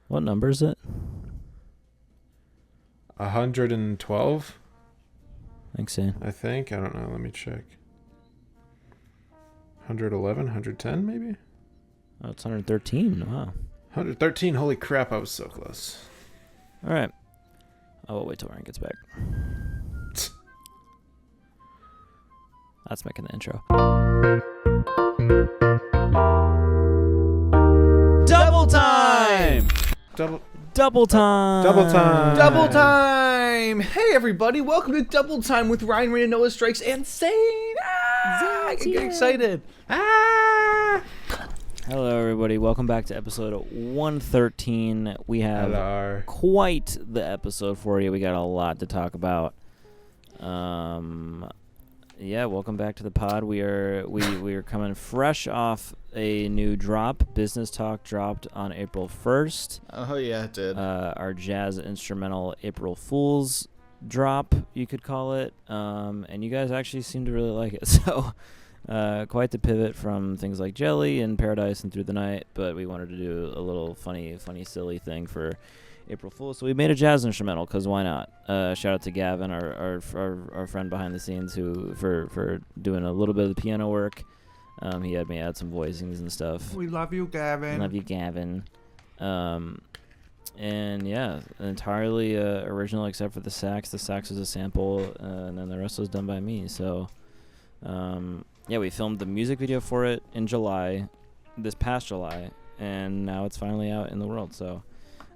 What number is it? 112, Thanks, Sam. I think. I don't know. Let me check. 111, 110 maybe? Oh, it's 113. Wow. 113. Holy crap, I was so close. All right. I'll wait till Ryan gets back. That's making the intro. Double time! Double time! Double time! Double time! Hey everybody, welcome to Double Time with Ryan, Rita, Noah, Strikes, and Zane! I get excited. Hello everybody, welcome back to episode 113. We have Hello. quite the episode for you. We got a lot to talk about. Yeah, welcome back to the pod. We are coming fresh off a new drop. Business Talk dropped on April 1st. Oh yeah, it did. Our jazz instrumental April Fool's drop, you could call it. And you guys actually seem to really like it. So quite the pivot from things like Jelly and Paradise and Through the Night, but we wanted to do a little funny, silly thing for April Fool's. So we made a jazz instrumental because why not? Shout out to Gavin, our friend behind the scenes, who for doing a little bit of the piano work. He had me add some voicings and stuff. We love you, Gavin. Love you, Gavin. And yeah, entirely original except for the sax. The sax was a sample, and then the rest was done by me. So yeah, we filmed the music video for it in July, this past July, and now it's finally out in the world. So.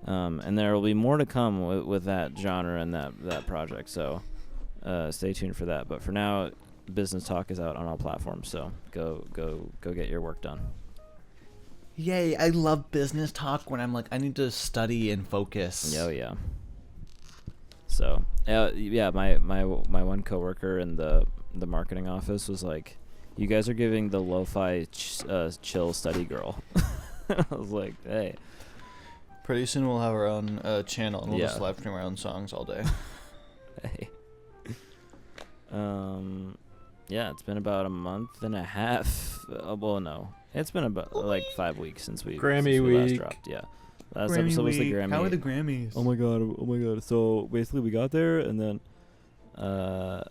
And there will be more to come with that genre and that project, so stay tuned for that. But for now, Business Talk is out on all platforms, so go get your work done. Yay, I love business talk when I'm like, I need to study and focus. Oh yeah. So yeah, my one coworker in the marketing office was like, "You guys are giving the lo-fi chill study girl." I was like, hey. Pretty soon we'll have our own channel and we'll Yeah. just live stream our own songs all day. Hey. Yeah, it's been about a month and a half. Well, no, it's been about like 5 weeks since we Grammy last week. dropped. Yeah, last episode was the Grammy. How are the Grammys? Oh my god! So basically, we got there, and then, yeah,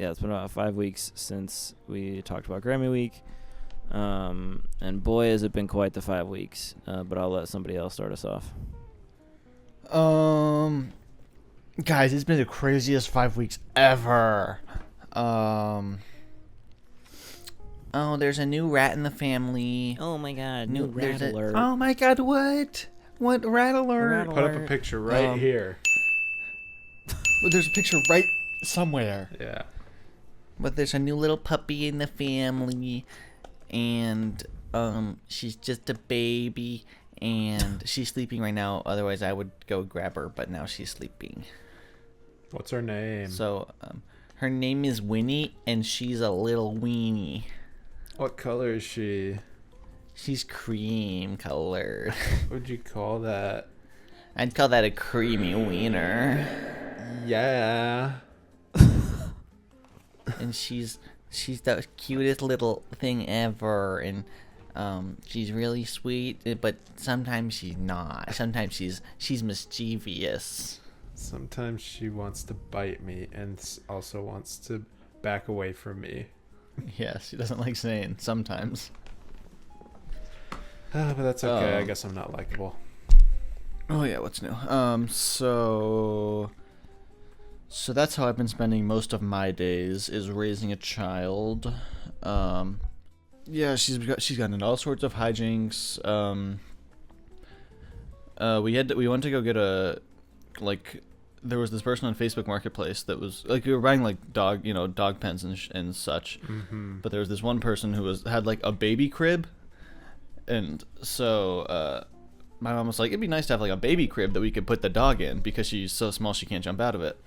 it's been about 5 weeks since we talked about Grammy week. And boy, has it been quite the 5 weeks. But I'll let somebody else start us off. Guys, it's been the craziest 5 weeks ever. Oh, there's a new rat in the family. Oh my god! New there's rat alert! Oh my god, what? What rat alert? Rat Put up a picture right here. Well, there's a picture right somewhere. Yeah. But there's a new little puppy in the family, and she's just a baby, and she's sleeping right now. Otherwise, I would go grab her, but now she's sleeping. What's her name? So, her name is Winnie, and she's a little weenie. What color is she? She's cream colored. What would you call that? I'd call that a creamy wiener. Yeah. And she's the cutest little thing ever, and she's really sweet, but sometimes she's not. Sometimes she's mischievous. Sometimes she wants to bite me and also wants to back away from me. Yeah, she doesn't like saying sometimes. But that's okay. I guess I'm not likable. Oh yeah, what's new? So that's how I've been spending most of my days, is raising a child. Yeah, she's gotten into all sorts of hijinks. We went to go get there was this person on Facebook Marketplace that was like, we were buying like dog pens and such. Mm-hmm. But there was this one person who had like a baby crib, and so my mom was like, it'd be nice to have like a baby crib that we could put the dog in because she's so small she can't jump out of it.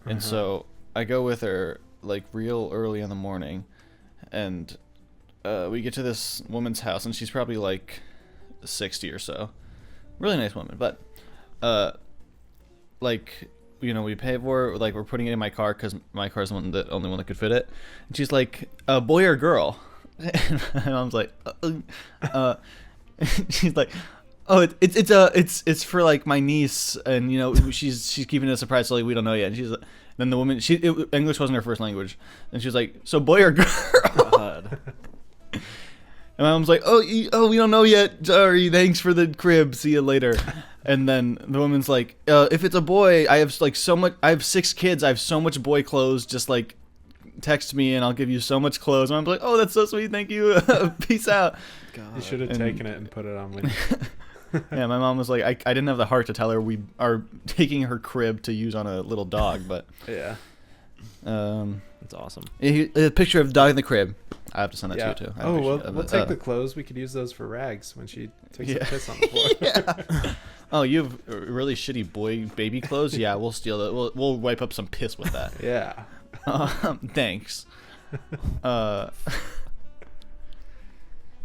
And so I go with her like real early in the morning, and we get to this woman's house, and she's probably like 60 or so. Really nice woman, but we pay for it, like we're putting it in my car because my car's the only one that could fit it. And she's like, boy or girl? And my mom's like, she's like, Oh, it's for like my niece, and she's keeping it a surprise, so like we don't know yet. And then the woman, English wasn't her first language, and she was like, so boy or girl? God. And my mom's like, oh, we don't know yet. Sorry, thanks for the crib. See you later. And then the woman's like, if it's a boy, I have like so much. I have 6 kids. I have so much boy clothes. Just like text me, and I'll give you so much clothes. And I'm like, oh, that's so sweet. Thank you. Peace out. God. You should have taken it and put it on me. Yeah, my mom was like, I didn't have the heart to tell her we are taking her crib to use on a little dog, but yeah. That's awesome. A picture of the dog in the crib. I have to send that to you too. Oh, we'll take the clothes. We could use those for rags when she takes a piss on the floor. Yeah. Oh, you have really shitty baby clothes? Yeah, we'll steal that. We'll wipe up some piss with that. Yeah. Thanks.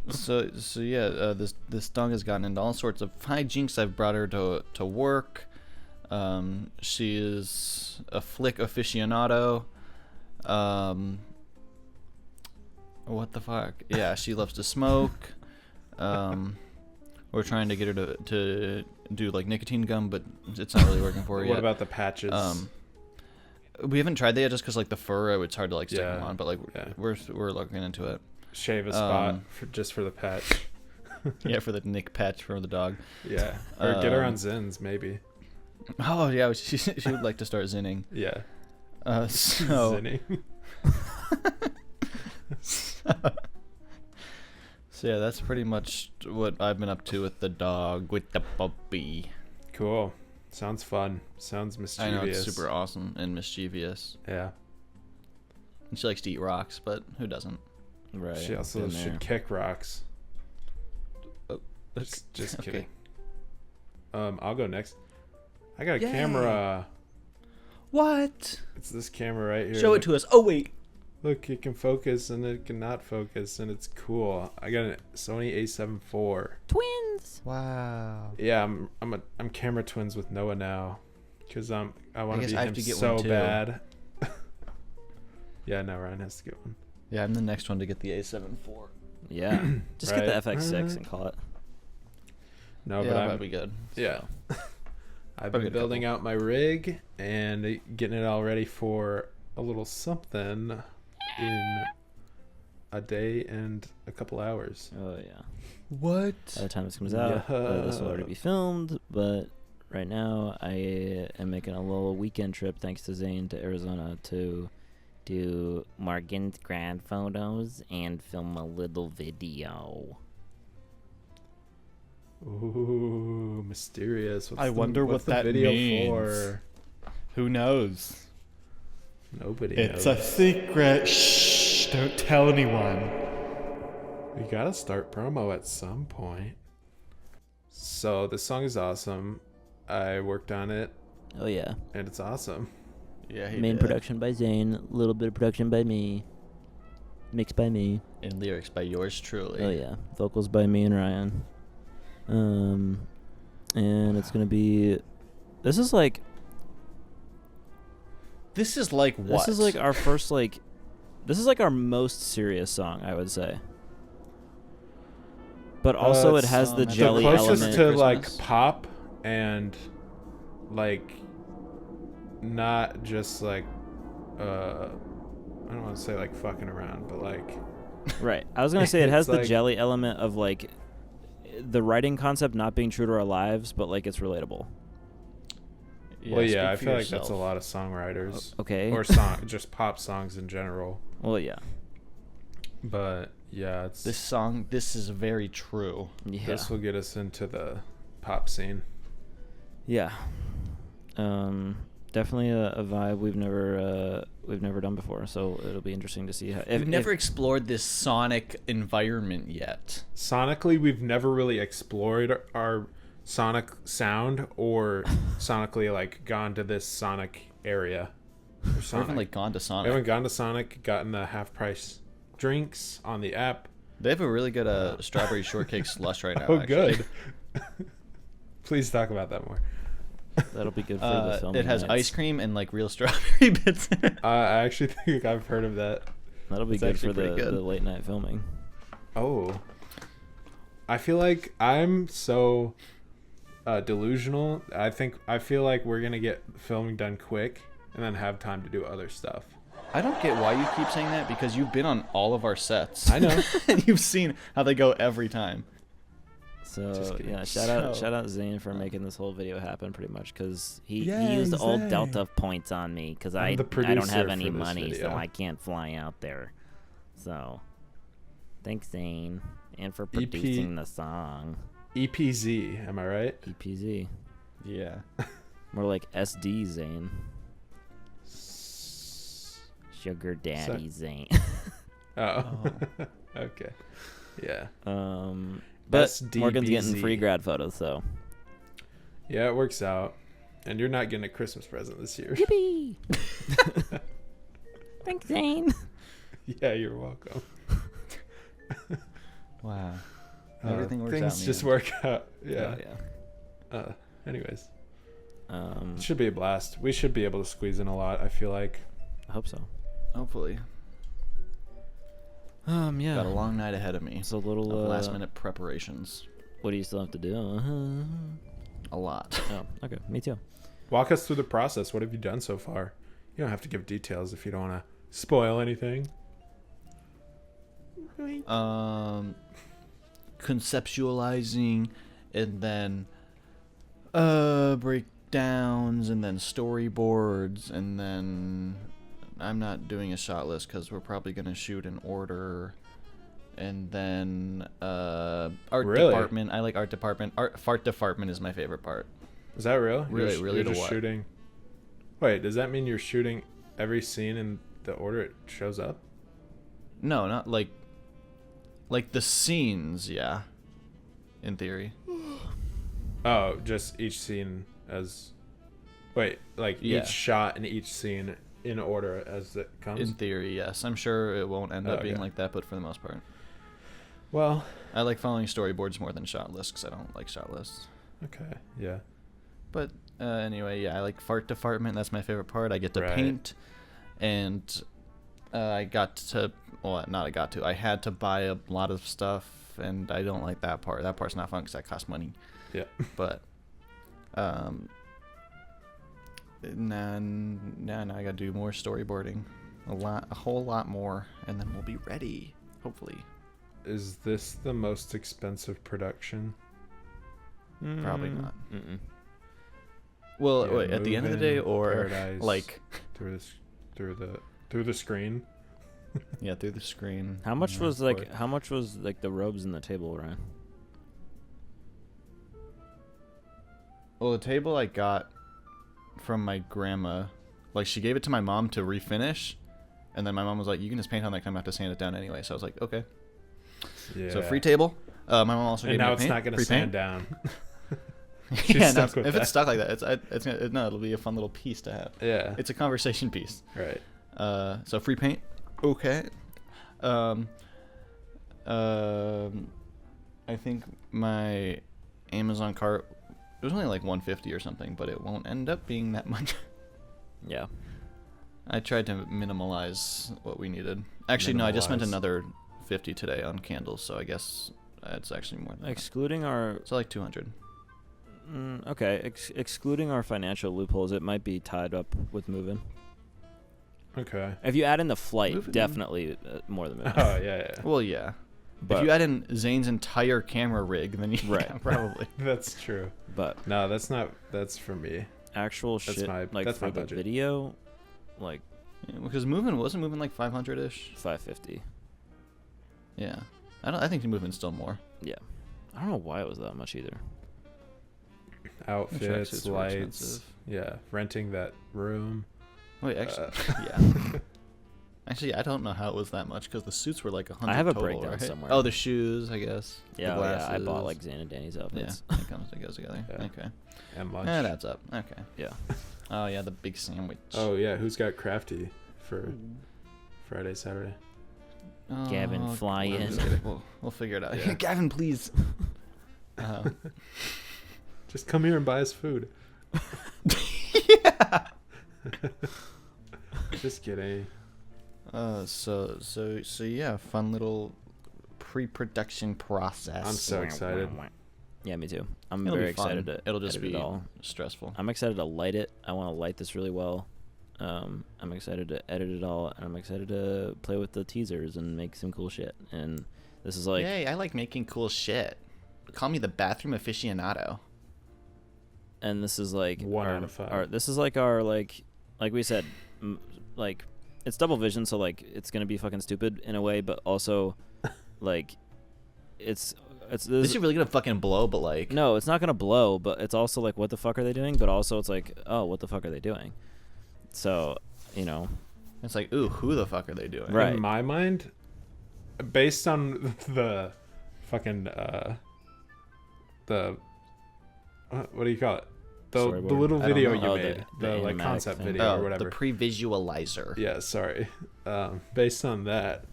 So yeah, this dog has gotten into all sorts of hijinks. I've brought her to work. She is a flick aficionado. What the fuck? Yeah, she loves to smoke. We're trying to get her to do like nicotine gum, but it's not really working for her yet. What about the patches? We haven't tried that yet, just because like the fur, it's hard to like stick them on. But like we're looking into it. Shave a spot just for the patch. Yeah, for the nick patch for the dog. Yeah, or get her on Zins maybe. Oh yeah, she would like to start zinning. Yeah. So. Zinning. So yeah, that's pretty much what I've been up to with the dog, with the puppy. Cool. Sounds fun. Sounds mischievous. I know, it's super awesome and mischievous. Yeah. And she likes to eat rocks, but who doesn't? Right. She also should kick rocks. Oh, just kidding. I'll go next. I got a camera. What? It's this camera right here. Show it to us. Oh wait. Look, it can focus and it can not focus, and it's cool. I got a Sony A7 IV. Twins. Wow. Yeah, I'm camera twins with Noah now, because I want to be him to get so one too. bad. Yeah, now Ryan has to get one. Yeah, I'm the next one to get the A7 IV. Yeah, just get the FX6 and call it. No, yeah, but that'd be good. Yeah. I've been building out my rig and getting it all ready for a little something in a day and a couple hours. Oh yeah. What? By the time this comes out, this will already be filmed. But right now, I am making a little weekend trip, thanks to Zane, to Arizona to do Morgan's grad photos and film a little video. Ooh, mysterious. I wonder what that video means. For? Who knows? Nobody knows. It's knows. a secret. Shh! Don't tell anyone. We gotta start promo at some point. So this song is awesome. I worked on it. Oh yeah. And it's awesome. Yeah, he Main did. production by Zane, a little bit of production by me, mixed by me. And lyrics by yours truly. Oh yeah, vocals by me and Ryan. And it's gonna be. This is like what? This is like our first like. This is like our most serious song, I would say. But also, it has the jelly the closest element. to like pop and like not just like I don't want to say like fucking around, but like Right. I was gonna say it has the like, jelly element of like the writing concept not being true to our lives, but like it's relatable. Well, yeah, I feel like that's a lot of songwriters. Okay. Or just pop songs in general. Well, yeah. But yeah, it's this is very true. Yeah. This will get us into the pop scene. Yeah. Definitely a vibe we've never done before, so it'll be interesting to see how. We've never explored this sonic environment yet. Sonically, we've never really explored our sonic sound or sonically like gone to this sonic area. We haven't like gone to Sonic. We haven't gone to Sonic, gotten the half price drinks on the app. They have a really good strawberry shortcake slush right now. Oh, actually. good. Please talk about that more. That'll be good for the film. It has ice cream and like real strawberry bits in it. I actually think I've heard of that. That'll be good for the late night filming. Oh. I feel like I'm so delusional. I feel like we're gonna get filming done quick and then have time to do other stuff. I don't get why you keep saying that, because you've been on all of our sets. I know. And you've seen how they go every time. So yeah, shout out Zane for making this whole video happen, pretty much, because he used all Delta points on me, because I don't have any money, so I can't fly out there. So thanks, Zane, and for producing the song. EPZ, am I right? EPZ. Yeah. More like SD Zane. Sugar Daddy Zane. Oh. Okay. Yeah. But SDBZ. Morgan's getting free grad photos, so. Yeah, it works out. And you're not getting a Christmas present this year. Yippee! Thanks, Zane. Yeah, you're welcome. Wow. Everything works out. Things just work out. Yeah. Yeah. Anyways. It should be a blast. We should be able to squeeze in a lot, I feel like. I hope so. Hopefully. Yeah. Got a long night ahead of me. It's a little last minute preparations. What do you still have to do? A lot. Oh, okay. Me too. Walk us through the process. What have you done so far? You don't have to give details if you don't want to spoil anything. Conceptualizing, and then breakdowns, and then storyboards, and then I'm not doing a shot list because we're probably going to shoot in order. And then art department. I like art department. Fart department is my favorite part. Is that real? Really, you're to just what? shooting. Wait, does that mean you're shooting every scene in the order it shows up? No, not like the scenes, yeah. In theory. Oh, just each scene as... Wait, like each shot and each scene in order as it comes? In theory, yes. I'm sure it won't end up being like that, but for the most part. Well... I like following storyboards more than shot lists, because I don't like shot lists. Okay, yeah. But anyway, yeah, I like fart department. That's my favorite part. I get to paint, and I had to buy a lot of stuff, and I don't like that part. That part's not fun because that costs money. Yeah. But now I gotta do more storyboarding, a whole lot more, and then we'll be ready, hopefully. Is this the most expensive production? Probably not. Well, wait, at the end of the day, or like through the screen. Yeah, through the screen. How much was the robes and the table, Ryan? Well, the table I got from my grandma. Like, she gave it to my mom to refinish, and then my mom was like, "You can just paint on that. 'Cause I'm gonna have to sand it down anyway." So I was like, "Okay." Yeah. So free table. My mom also gave me now paint. it's not gonna free sand paint. down. Yeah, no, if it's stuck like that, it'll be a fun little piece to have. Yeah. It's a conversation piece. Right. So free paint. Okay. I think my Amazon cart, it was only like $150 or something, but it won't end up being that much. Yeah. I tried to minimalize what we needed. Actually, no, I just spent another $50 today on candles, so I guess it's actually more than excluding that. our... So like $200. Okay, excluding our financial loopholes, it might be tied up with moving. Okay. If you add in the flight, definitely more than moving. Oh, yeah. Well, yeah. But if you add in Zane's entire camera rig, then you probably. That's true. But no, that's for me. Actual shit, that's for my the budget. video, like... Yeah, because wasn't moving like 500-ish? 550. Yeah. I think moving's still more. Yeah. I don't know why it was that much either. Outfits, lights. Yeah, renting that room. Wait, actually, yeah. Actually, I don't know how it was that much because the suits were like 100. I have a total, breakdown right? somewhere. Oh, the shoes, I guess. Yeah, the glasses. I bought like Zane and Danny's outfits. Yeah, it goes together. Yeah. Okay. And lunch. That adds up. Okay. Yeah. Oh yeah, the big sandwich. Oh yeah, who's got crafty for Friday, Saturday? Oh, Gavin, fly in. We'll figure it out. Yeah. Gavin, please. Just come here and buy us food. Yeah. Just kidding. So yeah, fun little pre-production process. I'm so excited. Yeah, me too. I'm It'll very be fun. excited to It'll just edit be it all. stressful. I'm excited to light it. I want to light this really well. I'm excited to edit it all, and I'm excited to play with the teasers and make some cool shit. And this is like, Yay, I like making cool shit. Call me the bathroom aficionado. and this is like 1 out of 5. This is like our like we said, like it's double vision, so like it's gonna be fucking stupid in a way, but also like it's This is really gonna fucking blow, but like no, it's not gonna blow, but it's also like what the fuck are they doing? But also it's like, oh, what the fuck are they doing? So, you know, it's like, ooh, who the fuck are they doing? Right. In my mind, based on the fucking the what do you call it? The Storyboard? little I don't video know. you Oh, made, the the like animatic concept thing. video or Oh, whatever. the pre-visualizer. Yeah, sorry. Based on that,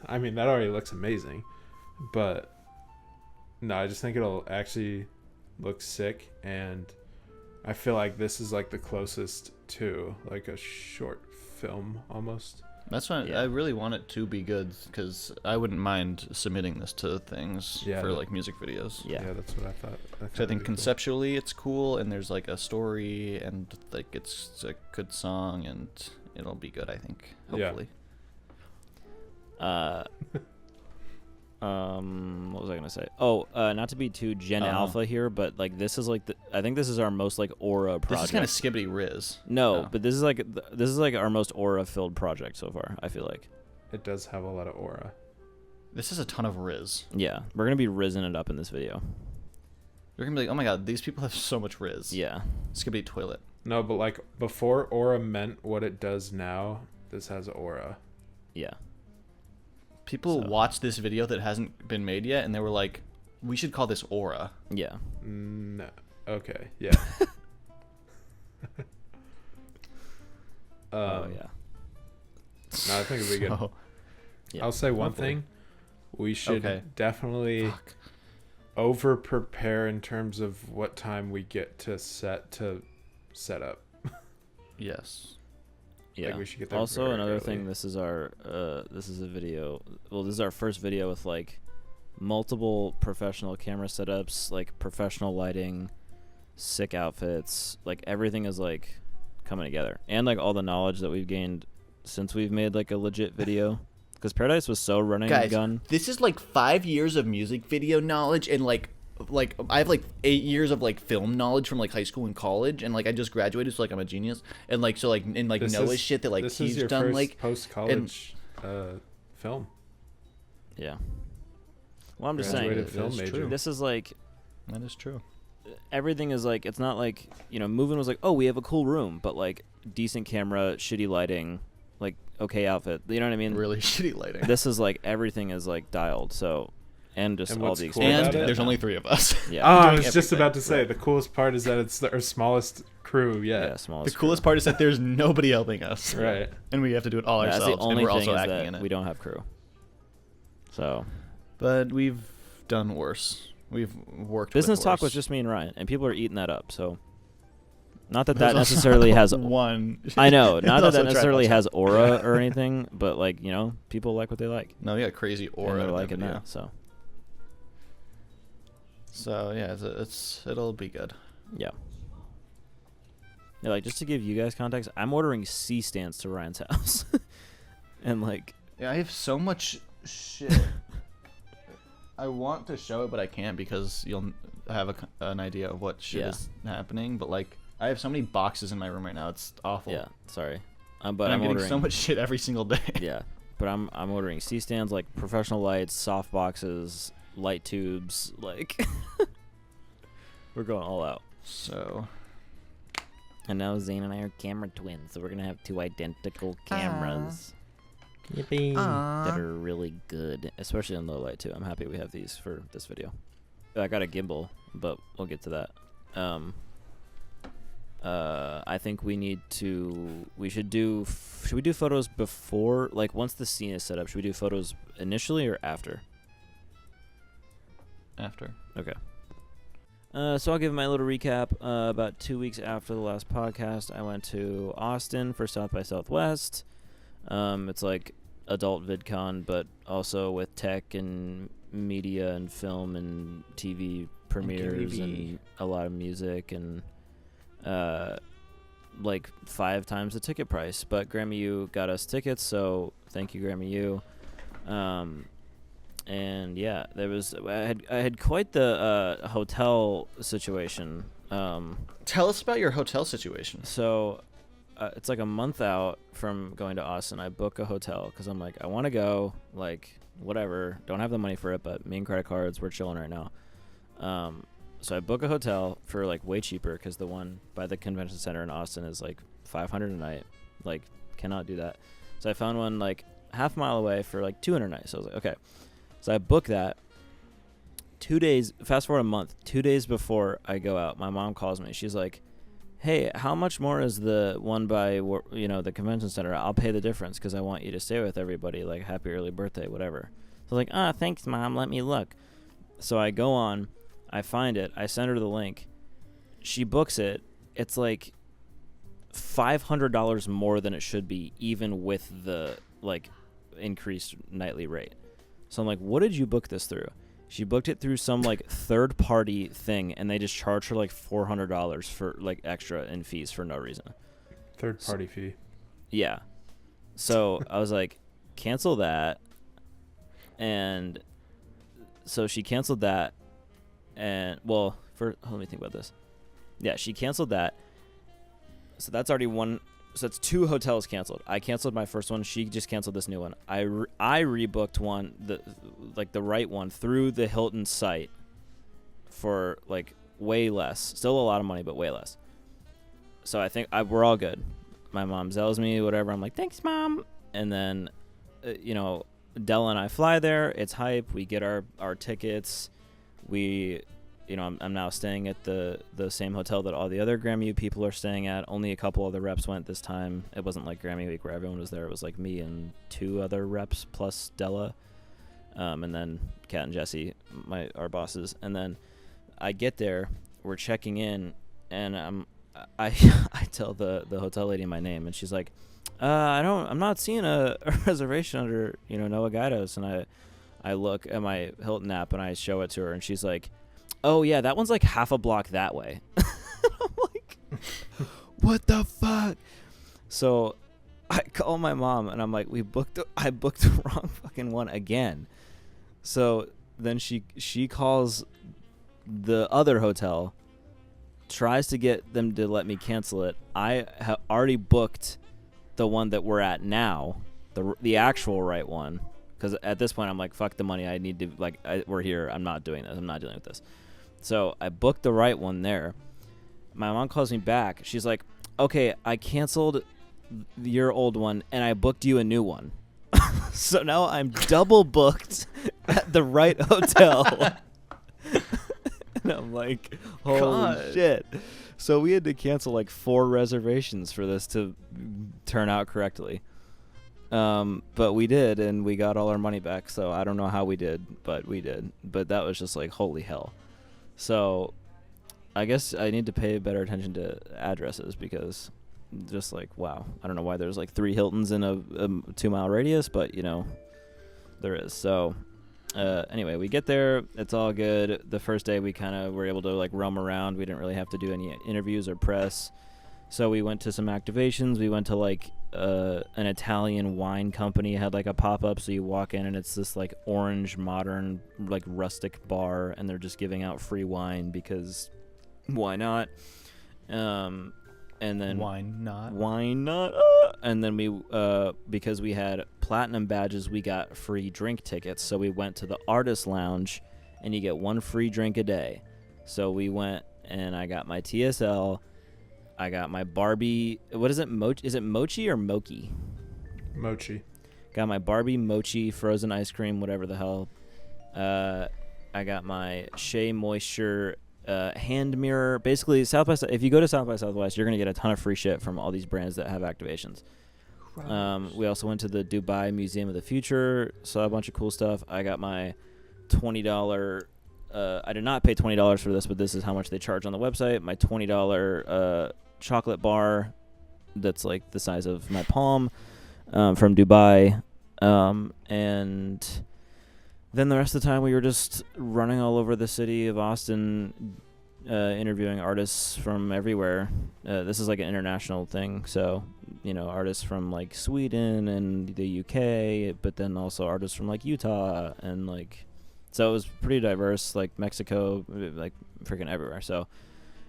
I mean that already looks amazing, but no, I just think it'll actually look sick, and I feel like this is like the closest to like a short film almost. That's why Yeah. I really want it to be good, because I wouldn't mind submitting this to things Yeah. for like music videos. yeah. That's what I thought. So I think conceptually it's cool, and there's like a story, and like it's a good song, and it'll be good. I think, Yeah. hopefully. What was I gonna say? Oh, not to be too Gen Alpha here, but like this is like I think this is our most like aura project. This is kind of skibbity riz. No, Oh. but this is like our most aura filled project so far. I feel like. It does have a lot of aura. This is a ton of riz. Yeah, we're gonna be rizzing it up in this video. You're gonna be like, oh my god, these people have so much riz. Yeah. Skibbity toilet. No, but like before aura meant what it does now, this has aura. Yeah. People So- watched this video that hasn't been made yet, and they were like, we should call this aura. Yeah. No. Okay. Yeah. Oh yeah. No, I think it'll be good. So, Yeah. I'll say one Hopefully. thing. We should Okay. definitely fuck. over prepare in terms of what time we get to set up. Yes. Yeah. Like we should get there Also, very another early. thing. This is our this is a video. Well, this is our first video with like multiple professional camera setups, like professional lighting, sick outfits. Like everything is like coming together, and like all the knowledge that we've gained since we've made like a legit video. Because Paradise was so running Guys, gun. this is like 5 years of music video knowledge, and like I have like 8 years of like film knowledge from like high school and college, and like I just graduated, so like I'm a genius, and like so like and like This Noah's is- shit that like this is he's your done first like post college film. Yeah. Well, I'm just saying. Graduated that film is major. true. This is like That is true. everything is like, it's not like, you know, Moving was like, oh, we have a cool room, but like decent camera, shitty lighting, like okay outfit. You know what I mean? Really shitty lighting. This is like everything is like dialed. So, and just And all what's the cool experience. And about it? there's only 3 of us. Yeah. Oh, I doing was just everything. about to say Right. the coolest part is that it's our smallest crew yet. Yeah, The smallest. coolest part is that there's nobody helping us. Right. And we have to do it all That's ourselves, the only and we're thing also is acting in that it. we don't have crew. So But we've done worse. We've worked business with talk was worse. just me and Ryan, and people are eating that up. So, not that There's that also necessarily has. one. I know, It's not that also that necessarily tripod. has aura or anything, but like, you know, people like what they like. No, you got crazy And aura they're in that liking video. that. So So yeah, it'll be good. yeah. Yeah, like just to give you guys context, I'm ordering C stands to Ryan's house, and like, Yeah, I have so much shit. I want to show it, but I can't because you'll have an idea of what shit Yeah. is happening. But like, I have so many boxes in my room right now. It's awful. yeah, sorry, but And I'm I'm getting ordering so much shit every single day. Yeah, but I'm ordering C stands, like professional lights, soft boxes, light tubes, like we're going all out. So And now Zane and I are camera twins, so we're gonna have 2 identical cameras. Yippee! That are really good, especially in low light too. I'm happy we have these for this video. I got a gimbal, but we'll get to that. I think we should we do photos before, like once the scene is set up? Should we do photos initially or after? after. Okay. So I'll give my little recap. About 2 weeks after the last podcast, I went to Austin for South by Southwest. It's like adult VidCon, but also with tech and media and film and TV premieres and a lot of music and like 5 times the ticket price. But Grammy U got us tickets, so thank you, Grammy U. And yeah, I had quite the hotel situation. Tell us about your hotel situation. So it's like a month out from going to Austin. I book a hotel because I'm like, I want to go, like, whatever. Don't have the money for it, but me and credit cards, we're chilling right now. So I book a hotel for like way cheaper because the one by the convention center in Austin is like $500 a night. Like, cannot do that. So I found one like half mile away for like $200 a night. So I was like, okay. So I booked that. 2 days, fast forward a month, 2 days before I go out, my mom calls me. She's like, hey, how much more is the one by, the convention center? I'll pay the difference because I want you to stay with everybody. Like, happy early birthday, whatever. So I was like, thanks, Mom. Let me look. So I go on. I find it. I send her the link. She books it. It's like $500 more than it should be, even with the, like, increased nightly rate. So I'm like, what did you book this through? She booked it through some like third party thing, and they just charged her like $400 for like extra in fees for no reason. Third party fee. Yeah. So I was like, cancel that. And so she canceled that. And well, let me think about this. Yeah, she canceled that. So that's already one. So that's 2 hotels canceled. I canceled my first one. She just canceled this new one. I rebooked one, the right one, through the Hilton site for like way less. Still a lot of money, but way less. So I think we're all good. My mom zells me, whatever. I'm like, thanks, Mom. And then, Della and I fly there. It's hype. We get our tickets. I'm now staying at the same hotel that all the other Grammy U people are staying at. Only a couple other reps went this time. It wasn't like Grammy Week where everyone was there. It was like me and 2 other reps plus Della, and then Kat and Jesse, our bosses. And then I get there, we're checking in, and I tell the hotel lady my name, and she's like, I'm not seeing a reservation under Noah Gaidos. And I look at my Hilton app and I show it to her, and she's like, oh, yeah, that one's like half a block that way. I'm like, what the fuck? So I call my mom, and I'm like, I booked the wrong fucking one again. So then she calls the other hotel, tries to get them to let me cancel it. I have already booked the one that we're at now, the actual right one. Because at this point, I'm like, fuck the money. I need to, we're here. I'm not doing this. I'm not dealing with this. So I booked the right one there. My mom calls me back. She's like, okay, I canceled your old one, and I booked you a new one. So now I'm double booked at the right hotel. And I'm like, holy shit. So we had to cancel like 4 reservations for this to turn out correctly. But we did, and we got all our money back. So I don't know how we did, but we did. But that was just like, holy hell. So I guess I need to pay better attention to addresses, because just like, wow, I don't know why there's like 3 Hiltons in a 2-mile radius, but there is. So anyway, we get there. It's all good. The first day we kind of were able to like roam around. We didn't really have to do any interviews or press. So we went to some activations. We went to like an Italian wine company had like a pop-up. So you walk in, and it's this like orange, modern, like rustic bar, and they're just giving out free wine because why not? And then why not? And then we because we had platinum badges, we got free drink tickets. So we went to the artist lounge, and you get 1 free drink a day. So we went, and I got my TSL. I got my Barbie. What is it? Is it mochi or mochi? Mochi. Got my Barbie mochi frozen ice cream, whatever the hell. I got my Shea Moisture hand mirror. Basically, if you go to South by Southwest, you're gonna get a ton of free shit from all these brands that have activations. We also went to the Dubai Museum of the Future, saw a bunch of cool stuff. I got my $20. I did not pay $20 for this, but this is how much they charge on the website. My $20 chocolate bar that's like the size of my palm from Dubai. And then the rest of the time we were just running all over the city of Austin, interviewing artists from everywhere. This is like an international thing, so artists from like Sweden and the UK, but then also artists from like Utah and like, so it was pretty diverse, like Mexico, like freaking everywhere. So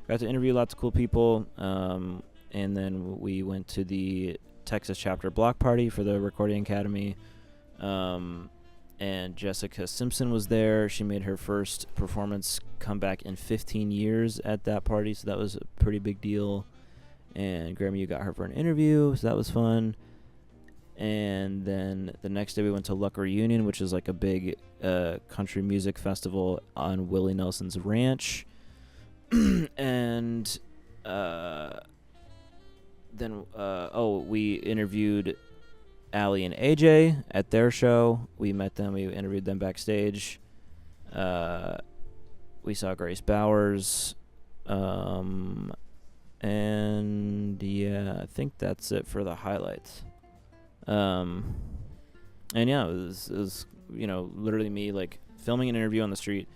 got to interview lots of cool people, and then we went to the Texas chapter block party for the Recording Academy. And Jessica Simpson was there. She made her first performance comeback in 15 years at that party, so that was a pretty big deal. And Grammy, you got her for an interview, so that was fun. And then the next day we went to Luck Reunion, which is like a big country music festival on Willie Nelson's ranch. And then we interviewed Allie and AJ at their show. We met them. We interviewed them backstage. We saw Grace Bowers. And yeah, I think that's it for the highlights. And yeah, it was literally me like filming an interview on the street,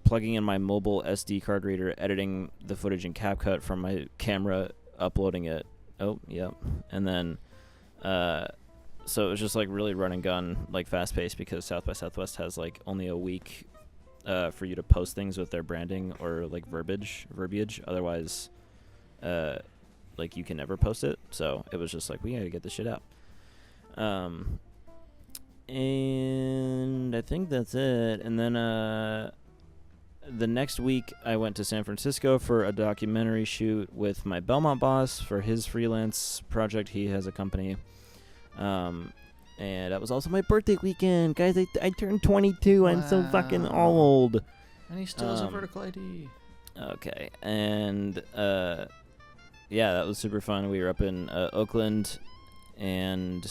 plugging in my mobile SD card reader, editing the footage in CapCut from my camera, uploading it. Oh, yep. And then so it was just like really run and gun, like fast paced, because South by Southwest has like only a week for you to post things with their branding or like verbiage. Otherwise, like you can never post it. So it was just like, we gotta get this shit out. And I think that's it. And then the next week I went to San Francisco for a documentary shoot with my Belmont boss for his freelance project. He has a company. And that was also my birthday weekend. Guys, I turned 22. Wow. I'm so fucking old. And he still has a vertical ID. Okay. And yeah, that was super fun. We were up in Oakland, and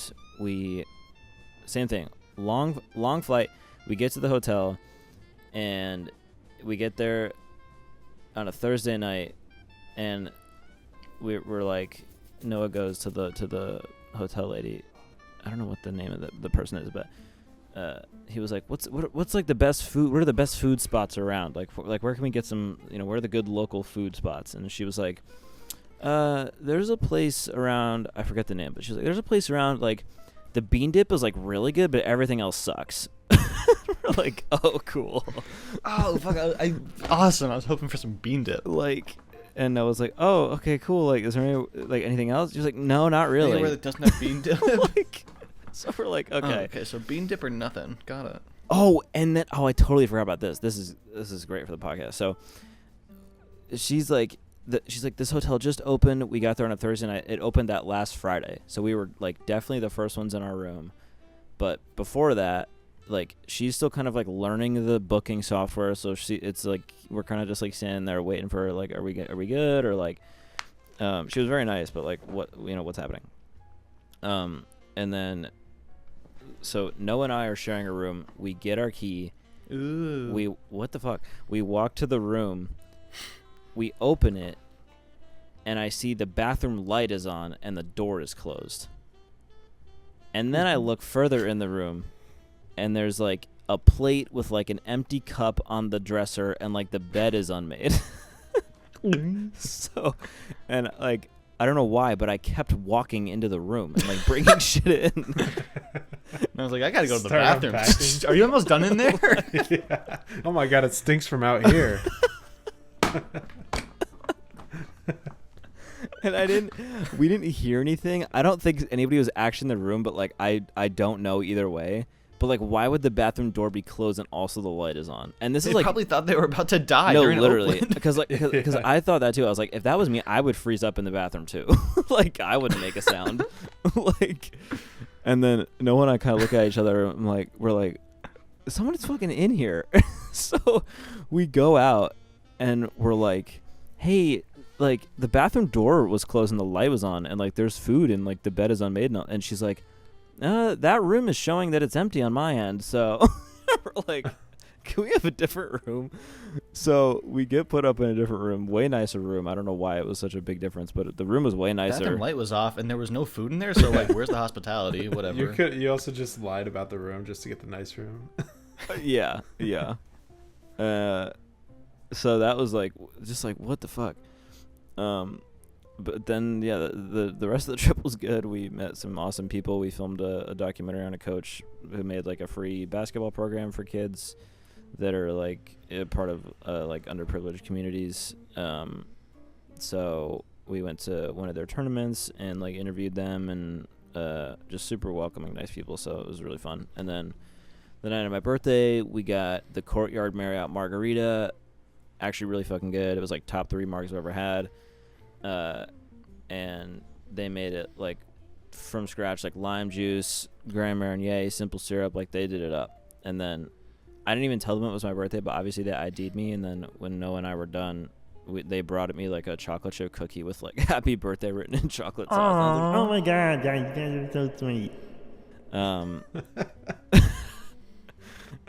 same thing. Long flight. We get to the hotel, and we get there on a Thursday night, and we're like, Noah goes to the hotel lady. I don't know what the name of the person is, but he was like, what's like the best food? What are the best food spots around? Like where can we get some? Where are the good local food spots? And she was like, there's a place around. I forget the name, but she's like, there's a place around like the bean dip is like really good, but everything else sucks. We're like, oh, cool. Oh, fuck! Awesome. I was hoping for some bean dip. And I was like, oh, okay, cool. Like, is there anything else? She was like, no, not really. Anywhere that doesn't have bean dip. So we're like, okay. Oh, okay, so bean dip or nothing. Got it. Oh, and then I totally forgot about this. This is great for the podcast. So she's like, this hotel just opened. We got there on a Thursday night. It opened that last Friday. So we were like definitely the first ones in our room. But before that, like she's still kind of like learning the booking software. So it's like we're kind of just like standing there waiting for her, like, are we good? Or like, she was very nice, but like what's happening? And then, so Noah and I are sharing a room. We get our key. Ooh. What the fuck? We walk to the room. We open it, and I see the bathroom light is on and the door is closed. And then I look further in the room, and there's like a plate with like an empty cup on the dresser, and like the bed is unmade. So, and like, I don't know why, but I kept walking into the room and like bringing shit in. And I was like, I gotta go to the bathroom. Are you almost done in there? Yeah. Oh my god, it stinks from out here. And we didn't hear anything. I don't think anybody was actually in the room, but like I don't know either way. But like, why would the bathroom door be closed and also the light is on? And this is like, probably thought they were about to die. No, during literally, Oakland. because Yeah. I thought that too. I was like, if that was me, I would freeze up in the bathroom too. Like I wouldn't make a sound. Like, and then Noah and I kind of look at each other. And we're like, someone's fucking in here. So we go out and we're like, hey, like the bathroom door was closed and the light was on, and like there's food and like the bed is unmade, and she's like, that room is showing that it's empty on my end. So we're like, can we have a different room? So we get put up in a different room, way nicer room. I don't know why it was such a big difference, but the room was way nicer. Bathroom light was off and there was no food in there, so like, where's the hospitality? Whatever. You also just lied about the room just to get the nice room. Yeah. So that was like just like what the fuck. But then the rest of the trip was good. We met some awesome people. We filmed a documentary on a coach who made like a free basketball program for kids that are like a part of like underprivileged communities. So we went to one of their tournaments and like interviewed them, and just super welcoming, nice people. So it was really fun. And then the night of my birthday, we got the Courtyard Marriott Margarita. Actually really fucking good. It was like top 3 margs I've ever had. And they made it like from scratch, like lime juice, Grand Marnier, simple syrup, like they did it up. And then I didn't even tell them it was my birthday, but obviously they ID'd me. And then when Noah and I were done, they brought me like a chocolate chip cookie with like happy birthday written in chocolate sauce. Like, Oh my god, guys, you guys are so sweet.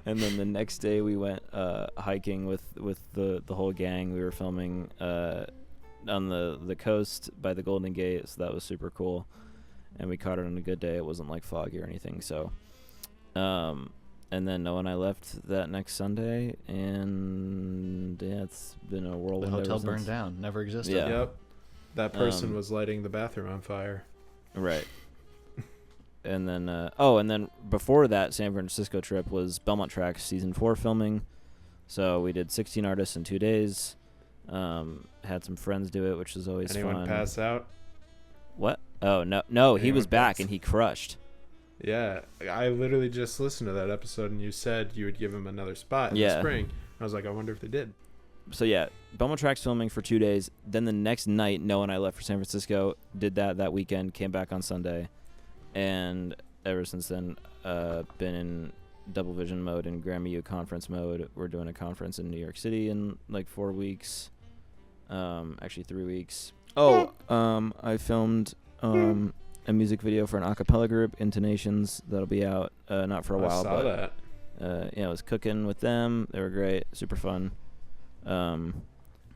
And then the next day we went hiking with the whole gang. We were filming on the coast by the Golden Gate, so that was super cool. And we caught it on a good day. It wasn't like foggy or anything. So, and then Noah and I left that next Sunday, and yeah, it's been a whirlwind. The hotel ever burned since. down. Never existed. Yeah. Yep. That person was lighting the bathroom on fire. Right. And then, and then before that San Francisco trip was Belmont Tracks Season 4 filming. So we did 16 artists in 2 days. Had some friends do it, which was always fun. Anyone pass out? What? Oh, no, he was Anyone back pass? and he crushed. Yeah, I literally just listened to that episode, and you said you would give him another spot in the spring. I was like, I wonder if they did. So yeah, Belmont Tracks filming for 2 days. Then the next night, Noah and I left for San Francisco, did that weekend, came back on Sunday. And ever since then, been in double vision mode and Grammy U conference mode. We're doing a conference in New York City in like 4 weeks. Actually 3 weeks. I filmed a music video for an a cappella group, Intonations, that'll be out not for a while. I saw but that. I was cooking with them. They were great, super fun. And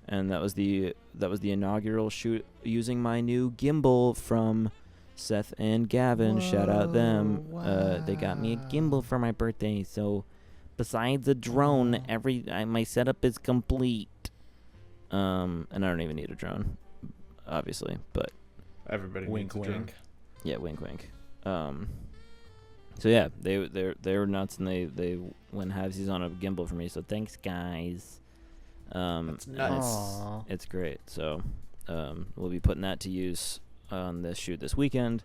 that was the inaugural shoot using my new gimbal from Seth and Gavin. Shout out them. They got me a gimbal for my birthday, so besides a drone, my setup is complete. And I don't even need a drone, obviously, but Everybody Wink, needs a drone. wink. yeah, wink wink. So yeah, they were nuts, and they went halvesies on a gimbal for me, so thanks guys. That's and nuts. it's great. So we'll be putting that to use on this shoot this weekend.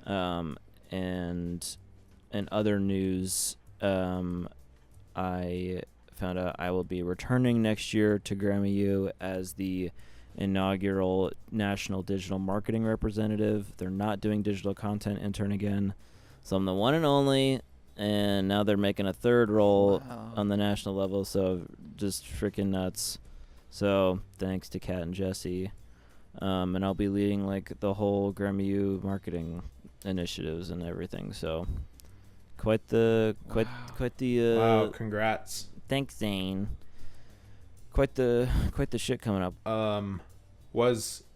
And in other news, I found out I will be returning next year to Grammy U as the inaugural National Digital Marketing Representative. They're not doing digital content intern again, so I'm the one and only, and now they're making a third role on the national level, so just freaking nuts. So thanks to Kat and Jesse. And I'll be leading like the whole Grammy U marketing initiatives and everything. So quite the Wow, congrats. thanks, Zane. Quite the shit coming up.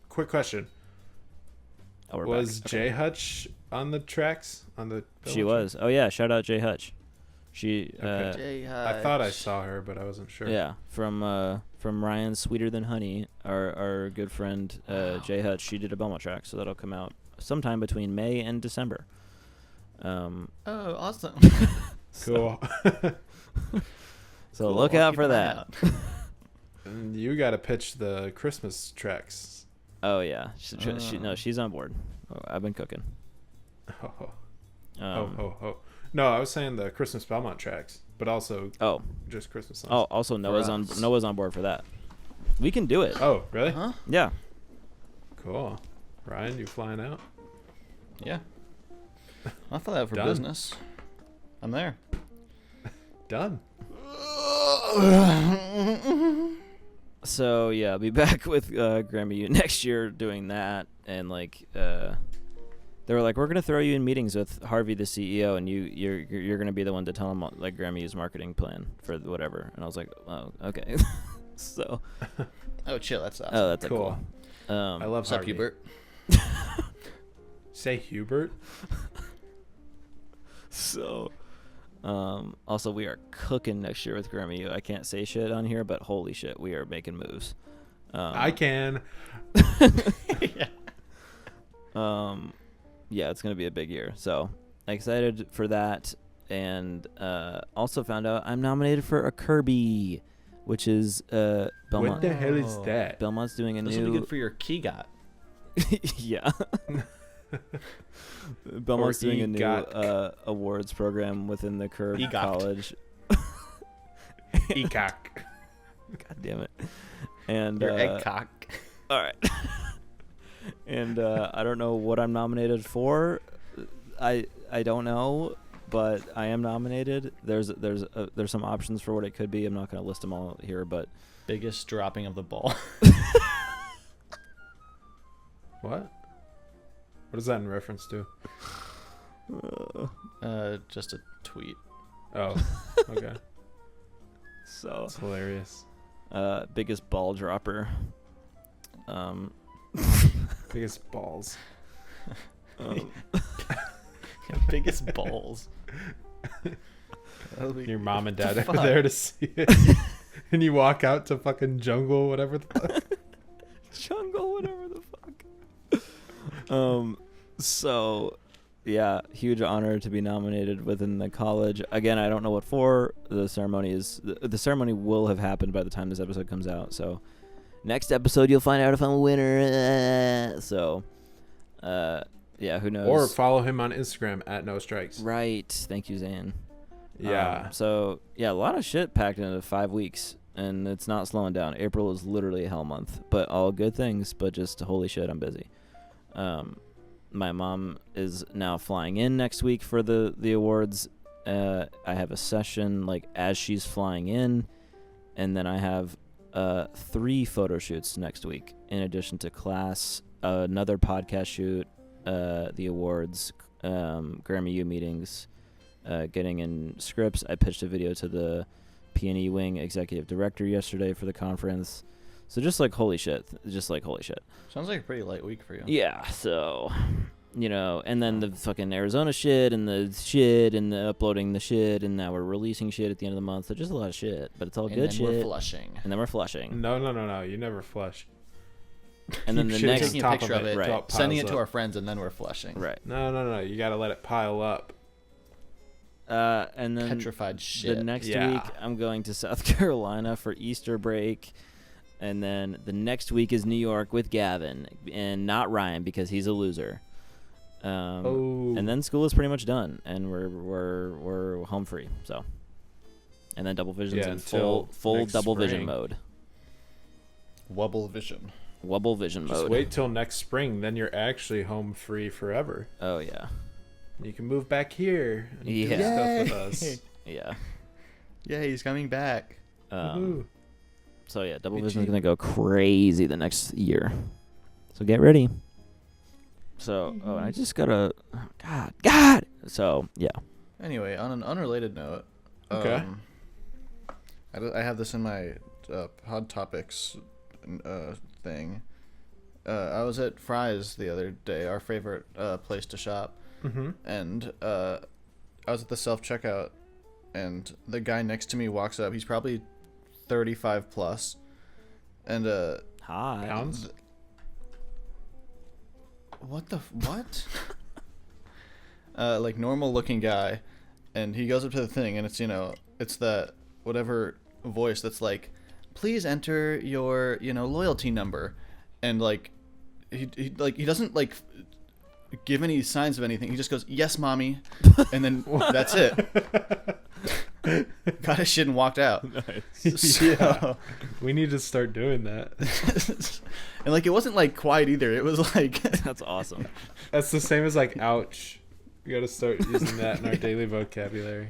Quick question. Oh, we're Was back. Jay Hutch on the tracks? She was. Oh yeah, shout out Jay Hutch. She Okay. I thought I saw her, but I wasn't sure. yeah, from Ryan's Sweeter Than Honey, our good friend Jay Hutch. She did a Belmont track, so that'll come out sometime between May and December. Oh, awesome. Cool. So Cool, look I'll out keep for an eye that. out. And you got to pitch the Christmas tracks. Oh yeah, she's on board. Oh, I've been cooking. Oh. No, I was saying the Christmas Belmont tracks, but also just Christmas songs. Oh, also Noah's on board for that. We can do it. Oh, really? Huh? Yeah. Cool. Ryan, you flying out? Yeah. I'll fill that for Done. business. I'm there. Done. So yeah, I'll be back with Grammy U next year doing that, and like they were like, we're gonna throw you in meetings with Harvey, the CEO, and you're gonna be the one to tell him like Grammy U's marketing plan for whatever. And I was like, oh, okay. So. Oh, chill. That's awesome. Oh, that's Cool. cool. I love What's up, Harvey. Hubert? Say Hubert. So, Also, we are cooking next year with Grammy U. I can't say shit on here, but holy shit, we are making moves. I can. Yeah. Yeah, it's gonna be a big year. So excited for that, and also found out I'm nominated for a Kirby, which is Belmont. What the hell is that? Belmont's doing a This new. will be good for your KeyGot. Yeah. Belmont's doing a new EGOT. awards program within the Curb EGOT. College. ECOC. God damn it. And Your egg cock. all right. And I don't know what I'm nominated for. I don't know, but I am nominated. There's some options for what it could be. I'm not going to list them all here, but Biggest dropping of the ball. What? What is that in reference to? Just a tweet. Oh, okay. So That's hilarious. biggest ball dropper. Biggest balls. Biggest balls. Your mom and dad are Fuck. there to see it. And you walk out to fucking jungle, whatever the fuck. Jungle, whatever the fuck. So yeah, huge honor to be nominated within the college. Again, I don't know what for. The ceremony will have happened by the time this episode comes out. So next episode you'll find out if I'm a winner. So yeah, who knows? Or follow him on Instagram at No Strikes. Right. Thank you, Zane. Yeah. So yeah, a lot of shit packed into 5 weeks, and it's not slowing down. April is literally a hell month, but all good things. But just holy shit, I'm busy. My mom is now flying in next week for the awards. I have a session like as she's flying in, and then I have 3 photo shoots next week in addition to class, another podcast shoot, the awards, Grammy U meetings, getting in scripts. I pitched a video to the P&E Wing executive director yesterday for the conference. So just like holy shit. Sounds like a pretty light week for you. Yeah, so, and then the fucking Arizona shit and the uploading the shit, and now we're releasing shit at the end of the month. So just a lot of shit, but it's all And good then shit. we're flushing. And then we're flushing. No. You never flush. And then Keep the shit next, on Taking a top picture of it, right. till it sending it piles to up. our friends, and then we're flushing. right. No. You gotta let it pile up. And then Petrified shit. the next Yeah. week, I'm going to South Carolina for Easter break. And then the next week is New York with Gavin and not Ryan because he's a loser. And then school is pretty much done, and we're home free. So, and then double vision's in until full next double vision spring. mode. Wubble vision. Wubble vision Just mode. wait till next spring, then you're actually home free forever. Oh yeah, You can move back here and do Yeah. stuff with us. yeah. Yeah, he's coming back. Woohoo. So yeah, double Good vision's cheap. gonna go crazy the next year. So get ready. So and I just gotta God. So yeah. Anyway, on an unrelated note, Okay. I have this in my Pod Topics thing. I was at Fry's the other day, our favorite place to shop, and I was at the self-checkout, and the guy next to me walks up. He's probably 35 plus, and Hi. Pounds? what? Like normal looking guy, and he goes up to the thing, and it's that whatever voice that's like, please enter your loyalty number, and like he doesn't like give any signs of anything. He just goes, yes mommy, and then that's it. Got his shit and walked out. Nice. Yeah. We need to start doing that. And like it wasn't like quiet either. It was like That's awesome. That's the same as like ouch. We gotta start using that in our daily vocabulary.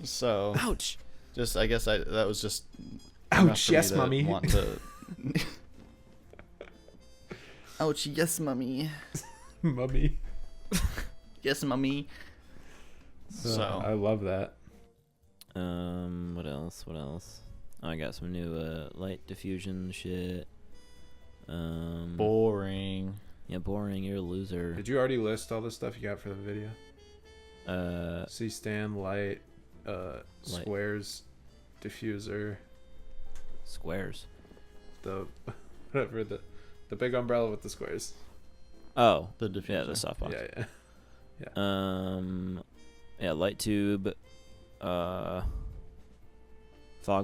so. Ouch. Just I guess that was just. Ouch, enough for me yes, to mommy. Want to... Ouch, yes, mummy. Mummy. Yes, mummy. So I love that. What else? Oh, I got some new light diffusion shit. boring. Yeah, boring. You're a loser. Did you already list all the stuff you got for the video? Uh, C-stand, light, squares diffuser. Squares. The whatever the big umbrella with the squares. Oh, The diffuser. yeah, the softbox. Yeah. Yeah, light tube, fog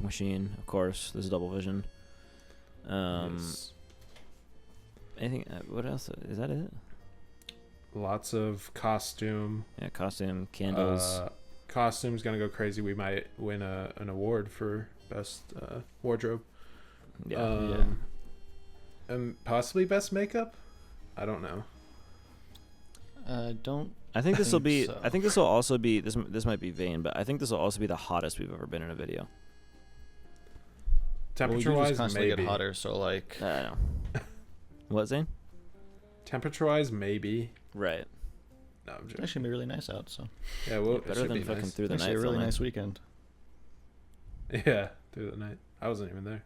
machine, of course. There's double vision. Yes. Anything? What else? Is that it? Lots of costume. Yeah, costume, candles. Costume's gonna go crazy. We might win an award for best wardrobe. Yeah. And possibly best makeup. I don't know. Don't. I think this will be. so. I think this will also be. This might be vain, but I think this will also be the hottest we've ever been in a video. Temperature well, you wise, just constantly maybe. get hotter, so like. I don't know. What, Zane? Temperature wise, maybe. Right. No, I'm It's joking. actually gonna be really nice out, so. Yeah, well, Better than fucking nice. through the Actually, night. a really filming. nice weekend. Yeah, through the night. I wasn't even there.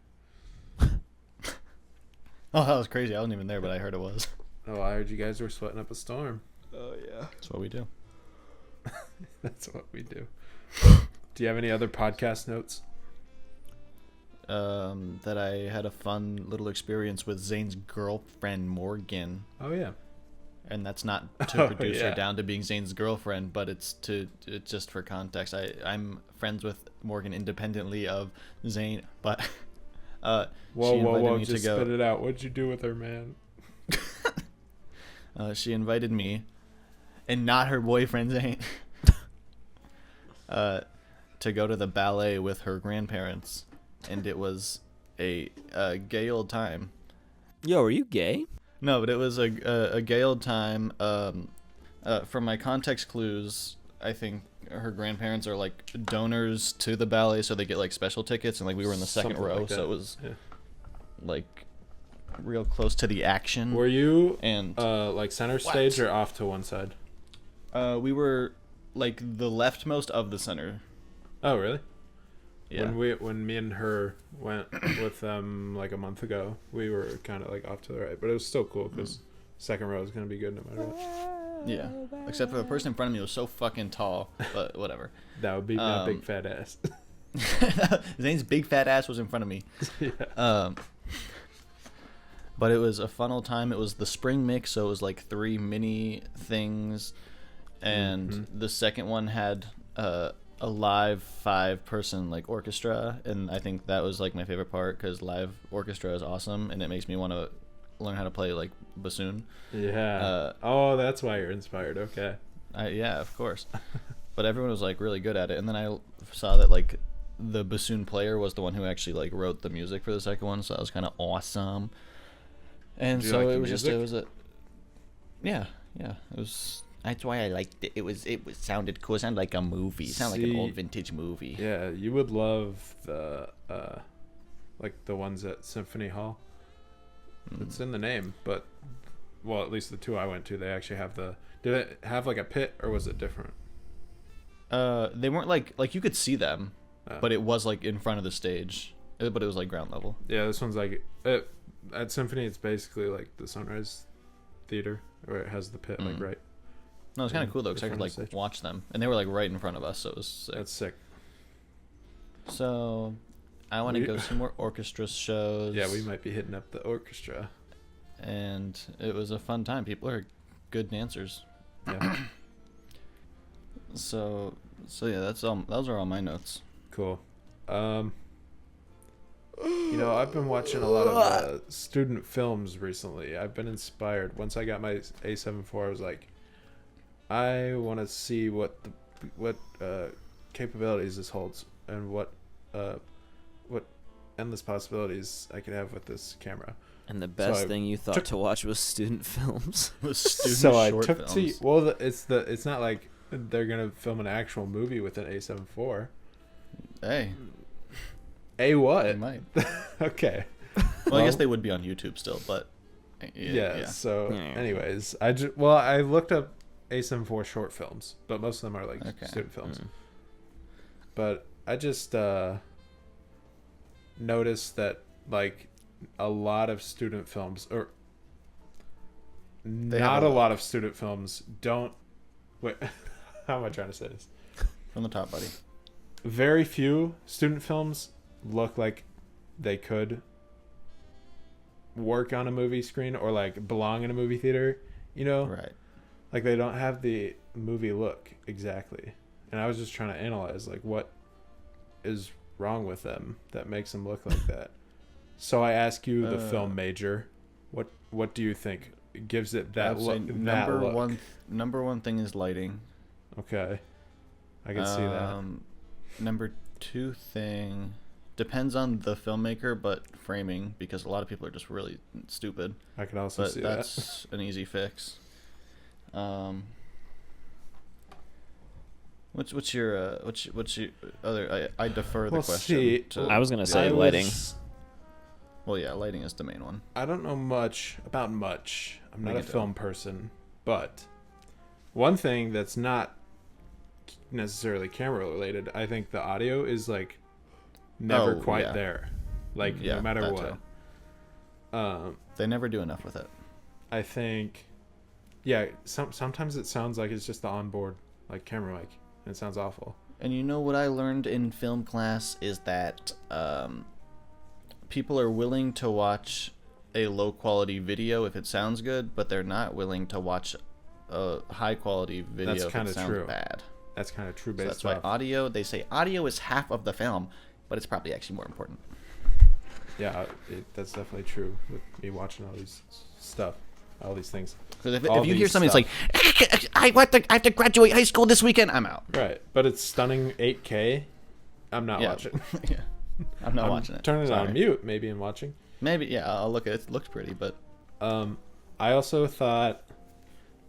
Oh, that was crazy. I wasn't even there, but I heard it was. Oh, I heard you guys were sweating up a storm. Oh yeah. That's what we do. That's what we do. Do you have any other podcast notes? That I had a fun little experience with Zane's girlfriend Morgan, Oh yeah. and that's not to Oh, reduce yeah. her down to being Zane's girlfriend, but it's just for context. I'm friends with Morgan independently of Zane, but Whoa, she whoa, invited whoa! me to Just go. spit it out. What'd you do with her, man? She invited me, and not her boyfriend Zane, to go to the ballet with her grandparents, and it was a gay old time. Yo, are you gay? No, but it was a gay old time. From my context clues, I think her grandparents are like donors to the ballet, so they get like special tickets, and like we were in the second Something row, like so that. it was Yeah. like real close to the action. Were you And like center stage or off to one side? we were like the leftmost of the center. Oh, really? Yeah. When me and her went with them like a month ago, we were kind of like off to the right, but it was still cool because second row is gonna be good no matter what. Yeah. Except for the person in front of me was so fucking tall, but whatever. That would be my big fat ass. Zane's big fat ass was in front of me. Yeah. But it was a fun old time. It was the spring mix, so it was like 3 mini things, and the second one had a live 5-person like orchestra, and I think that was like my favorite part because live orchestra is awesome, and it makes me want to learn how to play like bassoon. Yeah. Oh, that's why you're inspired. Okay. Yeah, of course. But everyone was like really good at it, and then I saw that like the bassoon player was the one who actually like wrote the music for the second one, so that was kind of awesome. And Did you so like the it was music? yeah, it was. That's why I liked it. It sounded cool. It sounded like a movie. It sounded like an See, old vintage movie. Yeah, you would love the like the ones at Symphony Hall. It's in the name, but well, at least the 2 I went to, they actually have the. Did it have like a pit or was it different? They weren't like you could see them, Oh. but it was like in front of the stage. But it was like ground level. Yeah, this one's like at Symphony. It's basically like the Sunrise Theater, where it has the pit like right. No, it was kind in of cool though, because I front could of the like stage. watch them, and they were like right in front of us, so it was sick. That's sick. So, I want to We- go see more orchestra shows. Yeah, we might be hitting up the orchestra. And it was a fun time. People are good dancers. Yeah, So yeah, that's all. Those are all my notes. cool. You know, I've been watching a lot of student films recently. I've been inspired. Once I got my A74, I was like, I want to see what capabilities this holds and what endless possibilities I could have with this camera. And the best I thing you thought took- to watch was student films. It was student So I short took films. to well, it's not like they're gonna film an actual movie with an A74. Hey, A they what? might. Okay. Well, I guess they would be on YouTube still, but Yeah. So, Yeah. anyways, I looked up A74 short films, but most of them are like Okay. student films. Mm. But I just noticed that like a lot of student films, or have not a a lot. lot of student films, don't. Wait, how am I trying to say this? from the top, buddy. very few student films look like they could work on a movie screen or like belong in a movie theater, you know? Right. Like they don't have the movie look exactly. And I was just trying to analyze like what is wrong with them that makes them look like that. So I ask you, the film major, what do you think gives it that look? Number one thing is lighting. Okay, I can see that. Number two thing depends on the filmmaker, but framing, because a lot of people are just really stupid. I can also see that. But that's an easy fix. What's your other? I defer the question. I was gonna say lighting. Well, yeah, lighting is the main one. I don't know much about much. I'm not a film person, but one thing that's not necessarily camera related, I think the audio is like never quite there. Like no matter what. They never do enough with it. I think sometimes it sounds like it's just the onboard like camera mic and it sounds awful. And you know what I learned in film class is that people are willing to watch a low quality video if it sounds good, but they're not willing to watch a high quality video if it sounds bad. That's kind of true. So that's why audio, they say audio is half of the film, but it's probably actually more important. Yeah, that's definitely true with me watching all these stuff, all these things. Because if you hear something that's like, I have to graduate high school this weekend, I'm out. Right, but it's stunning 8K. I'm not watching. Yeah, I'm not watching it. Turning it on mute, maybe, and watching. Maybe, yeah, I'll look at it. It looks pretty, but I also thought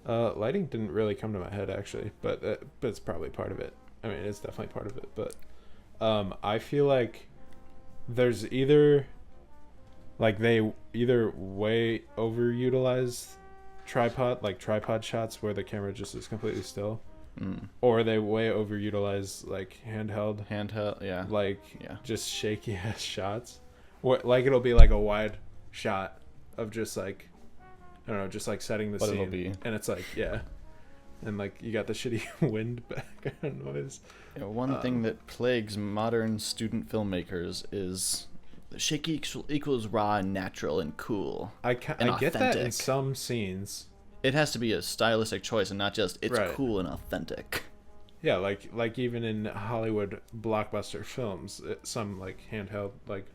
lighting didn't really come to my head actually, but it's probably part of it. I mean, it's definitely part of it, but I feel like there's either they either way overutilize tripod shots where the camera just is completely still, or they way overutilize like handheld, just shaky ass shots. What, like it'll be like a wide shot of just like, I don't know, just like setting the scene, and it's like and like you got the shitty wind background noise. Yeah, one thing that plagues modern student filmmakers is shaky equals raw and natural and cool. I get that in some scenes. It has to be a stylistic choice and not just it's cool and authentic. Yeah, like even in Hollywood blockbuster films, some like handheld, like,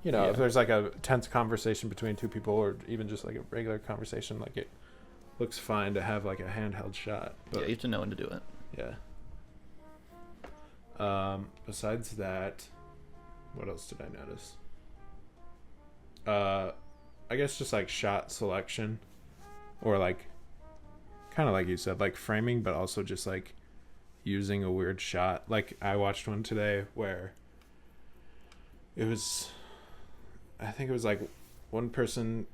you know, if there's like a tense conversation between two people or even just like a regular conversation, like it looks fine to have like a handheld shot. But, you have to know when to do it. Yeah. Besides that, what else did I notice? I guess just like shot selection, or like kind of like you said, like framing, but also just like using a weird shot. Like I watched one today where I think it was like one person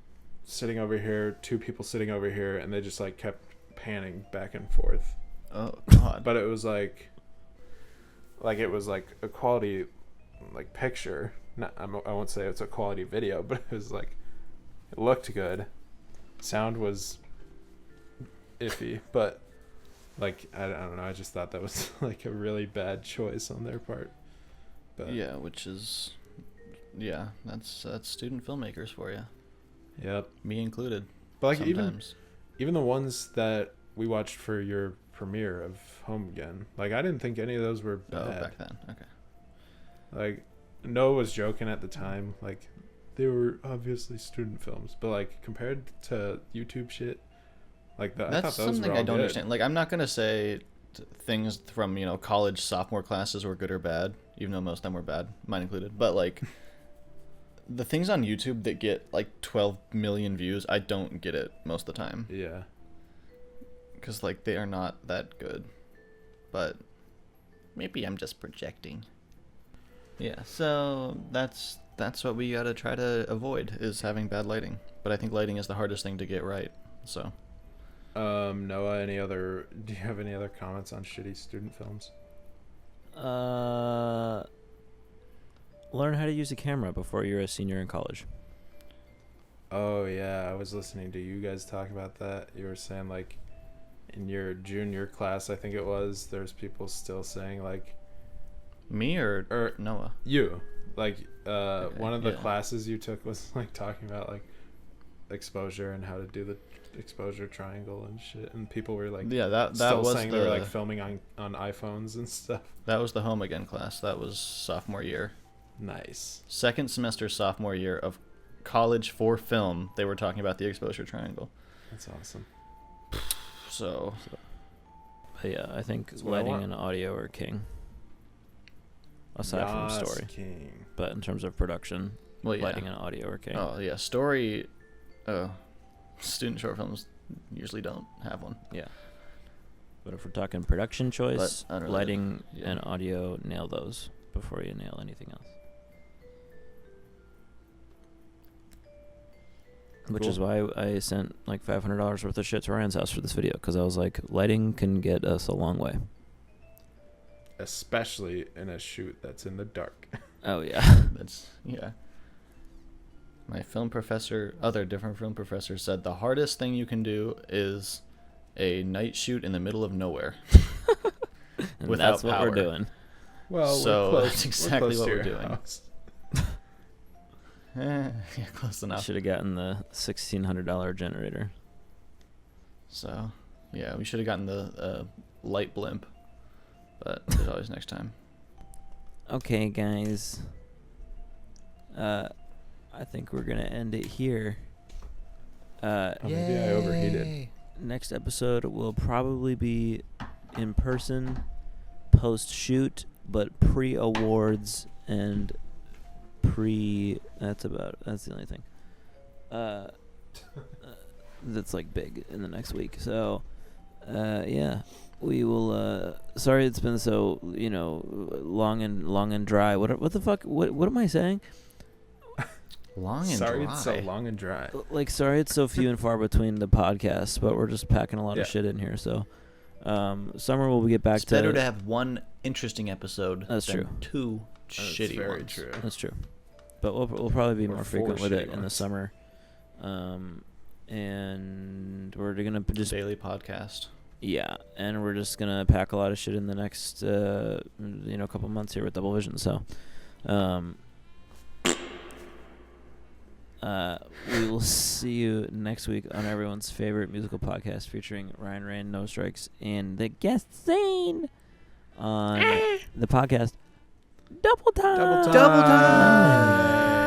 sitting over here, two people sitting over here, and they just like kept panning back and forth. Oh God! But it was like it was like a quality like picture. I won't say it's a quality video, but it was like it looked good. Sound was iffy, but like I don't know. I just thought that was like a really bad choice on their part. But yeah, which is that's student filmmakers for you. Yep, me included. But like even the ones that we watched for your premiere of Home Again, like I didn't think any of those were bad. Oh, back then, okay. Like Noah was joking at the time, like they were obviously student films, but like compared to YouTube shit, like I thought those something were all I don't good. understand. Like I'm not gonna say things from college sophomore classes were good or bad, even though most of them were bad, mine included. But like the things on YouTube that get like 12 million views, I don't get it most of the time. Yeah. Because like they are not that good, but maybe I'm just projecting. Yeah, so that's what we gotta try to avoid, is having bad lighting. But I think lighting is the hardest thing to get right. So. Noah, do you have any other comments on shitty student films? Learn how to use a camera before you're a senior in college. Oh yeah, I was listening to you guys talk about that. You were saying like in your junior class, I think it was, there's people still saying like Me or Noah? You. Like, Okay, one of the yeah. classes you took was like talking about like exposure and how to do the exposure triangle and shit, and people were like, Yeah, that still was saying the they were like filming on iPhones and stuff. that was the Home Again class. That was sophomore year. Nice. Second semester sophomore year of college for film. They were talking about the exposure triangle. That's awesome. So But yeah, I think That's what I lighting want. and audio are king. Aside from Yas story, King. but in terms of production, well, yeah. lighting and audio are king. Oh yeah, story. Student short films usually don't have one. Yeah. But if we're talking production choice, But unrelated, lighting yeah. and audio, nail those before you nail anything else. Which is why I sent like $500 worth of shit to Ryan's house for this video, because I was like, lighting can get us a long way. Especially in a shoot that's in the dark. Oh yeah. That's yeah. My different film professor said the hardest thing you can do is a night shoot in the middle of nowhere. And Without that's what power. we're doing. Well, So, we're close, that's exactly we're close what to we're your doing. house. Yeah, close enough. Should have gotten the $1,600 generator. So, yeah, we should have gotten the light blimp, but there's always next time. Okay, guys. I think we're gonna end it here. Oh, maybe I overheated. Next episode will probably be in person, post shoot, but pre awards and that's the only thing. That's like big in the next week. So, yeah, we will. Sorry, it's been so long and dry. What the fuck? What am I saying? Long and Sorry, dry. it's so long and dry. Like, sorry, it's so few and far between the podcasts, but we're just packing a lot Yeah. of shit in here. So, summer we'll get back It's better to have one interesting episode That's than true. two That's shitty very ones. true. That's true. But we'll probably be Or more 4 frequent with it shitty in the ones. summer. And we're gonna just Daily podcast. yeah, and we're just gonna pack a lot of shit in the next couple months here with Double Vision. So, we will see you next week on everyone's favorite musical podcast featuring Ryan Rain, No Strikes, and the guest scene on the podcast Double Time. Double time.